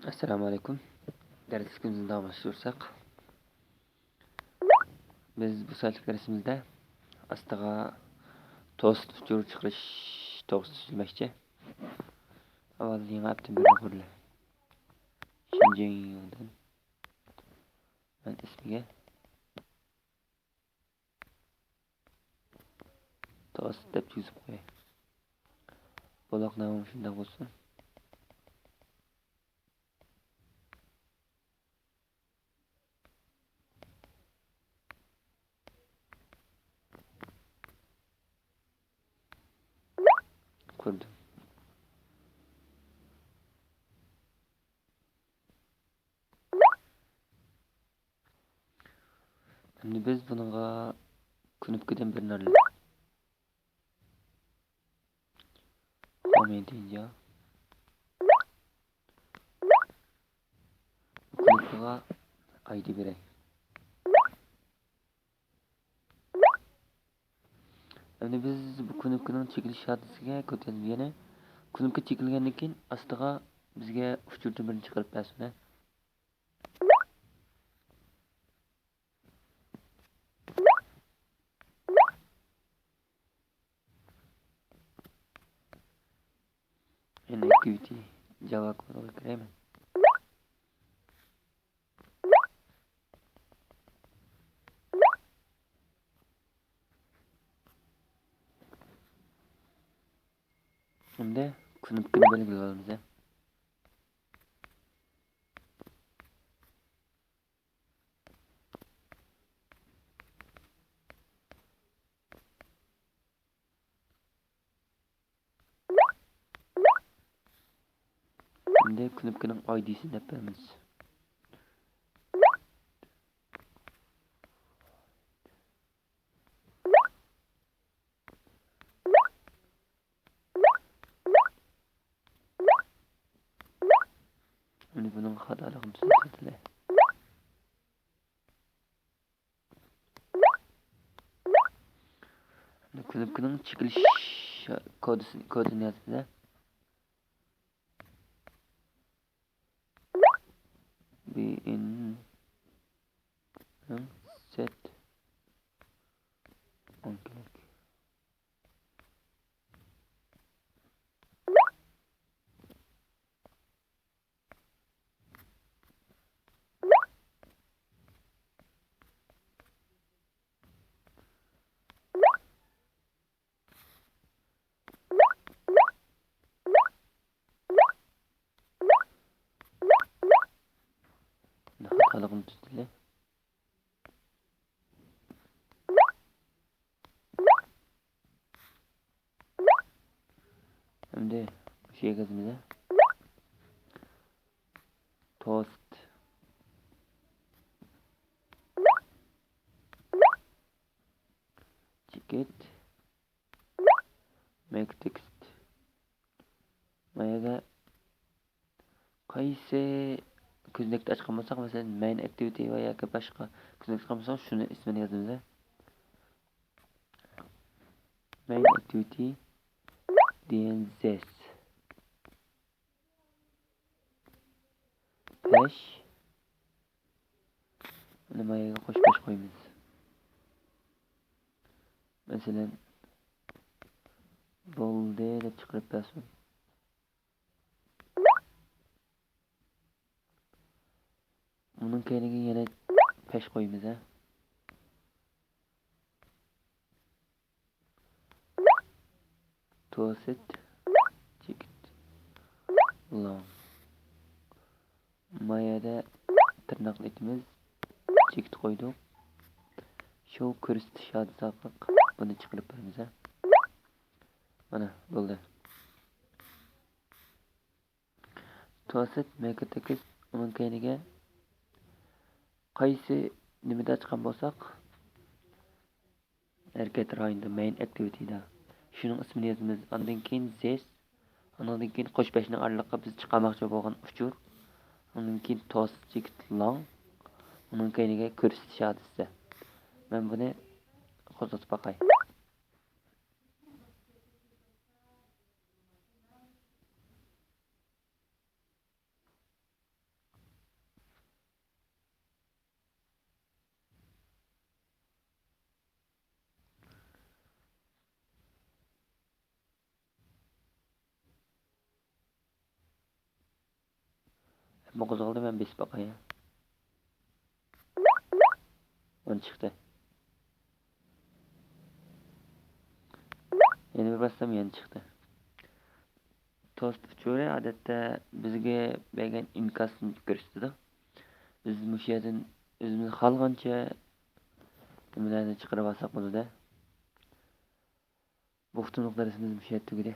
Assalomu alaykum. Darsligimizni davom ettirsak, biz bu saatlik dersimizde astaga tost uçurup chiqarish to'g'risida so'zlamoqchi. Avval yangi aptimizni ko'raylik. Shinjingdan men ismiga tost deb yozib qo'yay. Bo'loq nomi shunday bo'lsin. Ko'rdim. Endi biz bunga knopkadan birini alaylik. Home deyince knopkaga ID beray. Endi biz bu knopkaning chekilish shadisiga ko'tarib yana knopka chekilgandan keyin astaga bizga uchurtma birini chiqarib bersin. Activity Java kodu kirayman. Şimdi knopkani belgilaymiz. Şimdi knopkanın ID'sini yapıyoruz. Şimdi bunun hatalarını düzeltelim. Şimdi knopkanın çıkış kodunu yazdı. Begin set on click. Hatalarını düzeltelim. Şimdi şey kısmında toast ticket make text mayada qaysi ko'znakni ochgan bo'lsak, masalan main activity va yoki boshqa ko'znak ochgan bo'lsak, shuni ismini yozamiz. Main activity DNZ pesh nimaga qo'shib qo'yamiz. Masalan bo'ldi deb chiqarib bersin. Bunun keyiniga yana pesh qo'yamiz. Toast ticket long mayada tırnaqlı etimiz ticket qo'ydik. Show ko'rsatish orqali buni chiqarib beramiz. Mana bo'ldi. Toast make text onun keyiniga qaysi nimada chiqqan bo'lsak, harakat rayonida main activity'da shuning ismini yozamiz. Ondan keyin this, ondan keyin qo'shbashning oraliqqa biz chiqarmoqchi bo'lgan uchur, ondan keyin toast ticket long, onun keyiniga ko'rsatish adresi. Men buni qo'zg'atib boqay. Kim qo'zg'aldi, men besib boqay. 10 chiqdi. Yana bir bassam yana chiqdi. Tost uchuri odatda bizga bergan inkasni ko'rsatadi. Biz mush yerdan o'zimiz xohlagancha nimalarni chiqarib olsak bo'ladi. Bu haftaning darsimiz mush yerda tugadi.